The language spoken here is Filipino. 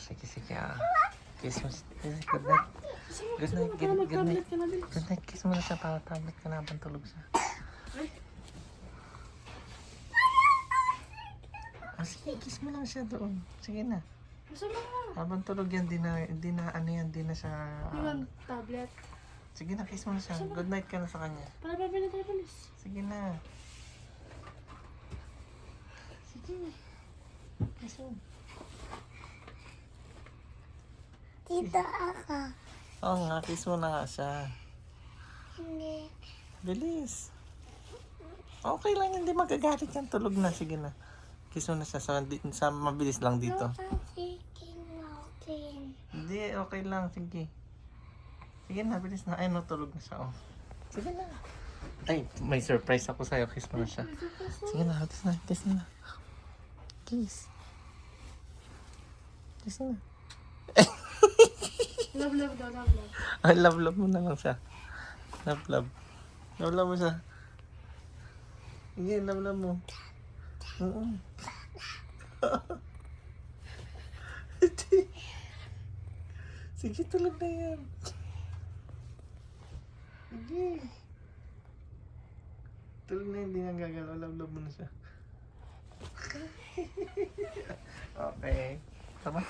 Sige, sige. Kiss mo. Good night. Good night. Good night. Good night. Kiss mo na siya para tablet ka na habang tulog siya. Sige, kiss mo lang siya doon. Sige na. Habang tulog yan, di na siya... Yung tablet. Sige na, kiss mo na siya. Good night ka na sa kanya. Para babalik tayo bilis. Sige na. Sige. Kiss mo. Dito ako. Oo nga, kiss mo na nga siya. Hindi. Bilis. Okay lang, hindi magagalit yan. Tulog na, sige na. Kiss mo na siya sa mabilis lang dito. Hindi, okay lang, sige. Sige na, bilis na. Ay, tulog na siya. Oh. Sige na. Ay, may surprise ako sa'yo. Kiss mo na siya. Sige na, kiss na, kiss na. Kiss. Kiss na. Love, love daw, love, love. Ay, love mo na lang siya. Love. Love mo siya. Sige, love mo. Oo. Sige, tulog na yan. Sige. Tulog na yan, hindi nga gagalaw. Love mo na siya. Okay. Tama?